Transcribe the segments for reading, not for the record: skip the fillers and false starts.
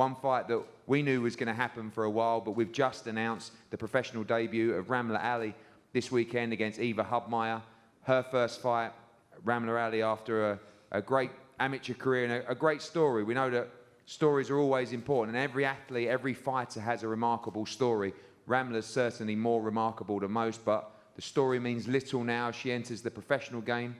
One fight that we knew was going to happen for a while, but we've just announced the professional debut of Ramla Ali this weekend against Eva Hubmeyer. Her first fight, Ramla Ali, after a great amateur career and a great story. We know that stories are always important, and every athlete, every fighter has a remarkable story. Ramla's certainly more remarkable than most, but the story means little now. She enters the professional game.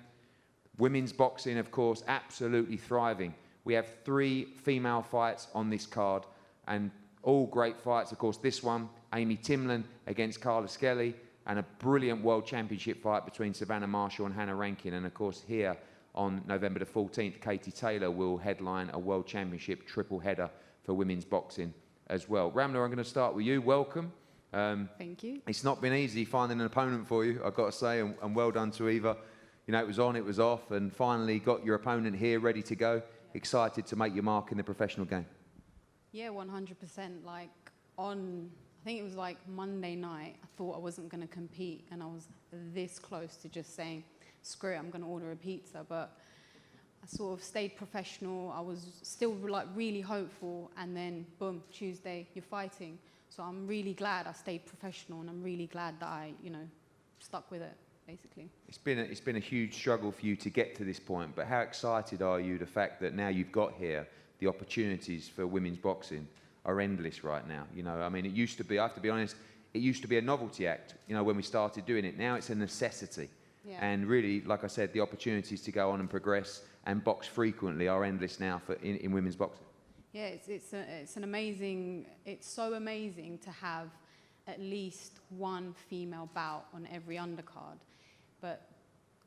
Women's boxing, of course, absolutely thriving. We have 3 female fights on this card, and all great fights. Of course, this one, Amy Timlin against Carla Skelly, and a brilliant World Championship fight between Savannah Marshall and Hannah Rankin. And of course, here on November the 14th, Katie Taylor will headline a World Championship triple header for women's boxing as well. Ramla, I'm going to start with you. Welcome. Thank you. It's not been easy finding an opponent for you, I've got to say, and well done to Eva. You know, it was on, it was off, and finally got your opponent here ready to go. Excited to make your mark in the professional game. Yeah, 100%. Like I think it was like Monday night, I thought I wasn't going to compete, and I was this close to just saying, screw it, I'm going to order a pizza. But I sort of stayed professional. I was still like really hopeful, and then boom, Tuesday, you're fighting. So I'm really glad I stayed professional, and I'm really glad that I, you know, stuck with it, basically. It's been a huge struggle for you to get to this point, but how excited are you the fact that now you've got here, the opportunities for women's boxing are endless right now? You know, I mean, it used to be, I have to be honest, it used to be a novelty act, you know, when we started doing it. Now it's a necessity. Yeah. And really, like I said, the opportunities to go on and progress and box frequently are endless now for in women's boxing. Yeah, it's an amazing, it's so amazing to have at least one female bout on every undercard. But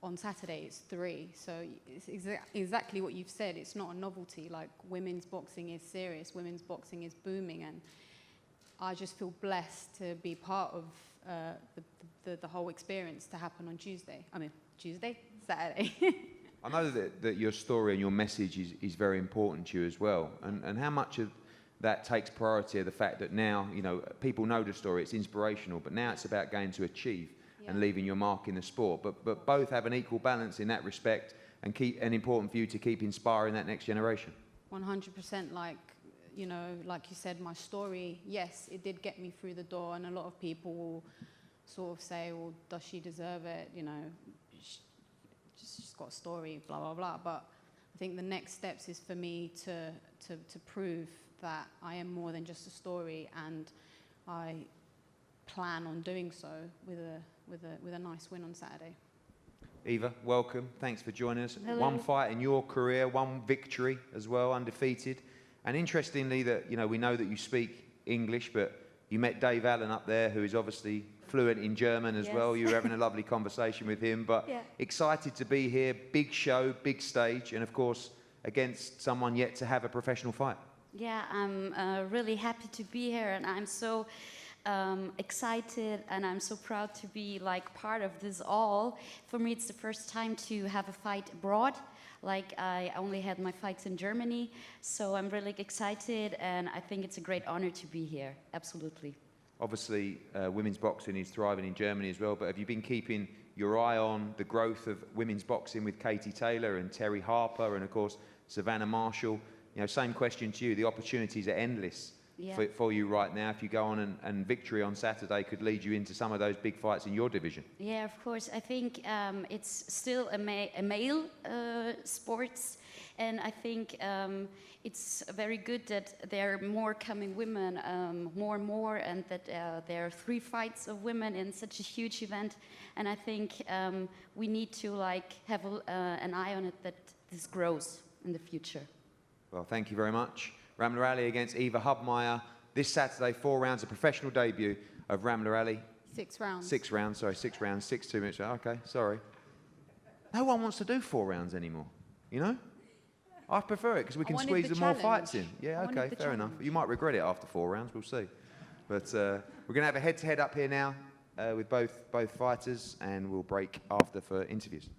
on Saturday, it's 3. So it's exactly what you've said. It's not a novelty. Like, women's boxing is serious. Women's boxing is booming. And I just feel blessed to be part of the whole experience to happen on Tuesday. I mean, Saturday. I know that your story and your message is very important to you as well. And how much of that takes priority of the fact that now, you know, people know the story, it's inspirational, but now it's about going to achieve and leaving your mark in the sport. But both have an equal balance in that respect, and important for you to keep inspiring that next generation. 100%. Like, you know, like you said, my story, yes, it did get me through the door, and a lot of people will sort of say, well, does she deserve it? You know, she's got a story, blah, blah, blah. But I think the next steps is for me to prove that I am more than just a story, and I plan on doing so with a nice win on Saturday. Eva, welcome. Thanks for joining us. Hello. One fight in your career, one victory as well, undefeated. And interestingly, that, you know, we know that you speak English, but you met Dave Allen up there, who is obviously fluent in German as well. You were having a lovely conversation with him, but excited to be here. Big show, big stage, and of course against someone yet to have a professional fight. Yeah, I'm really happy to be here, and I'm so excited, and I'm so proud to be like part of this all. For me, it's the first time to have a fight abroad. Like, I only had my fights in Germany, so I'm really excited, and I think it's a great honor to be here. Absolutely. Obviously, women's boxing is thriving in Germany as well, but have you been keeping your eye on the growth of women's boxing with Katie Taylor and Terry Harper and, of course, Savannah Marshall? You know, same question to you. The opportunities are endless for you right now. If you go on and victory on Saturday could lead you into some of those big fights in your division. Yeah, of course. I think it's still a male sports, and I think it's very good that there are more coming women, more and more, and that there are 3 fights of women in such a huge event. And I think we need to like have an eye on it, that this grows in the future. Well, thank you very much. Ramla Ali against Eva Hubmeyer this Saturday, 4 rounds, a professional debut of Ramla Ali. 6 rounds. 6 rounds, sorry, 6 rounds, 6 2 minutes. Okay, sorry. No one wants to do 4 rounds anymore, you know? I prefer it because we can squeeze some more fights in. Yeah, okay, fair enough. You might regret it after 4 rounds, we'll see. But we're going to have a head-to-head up here now with both fighters, and we'll break after for interviews.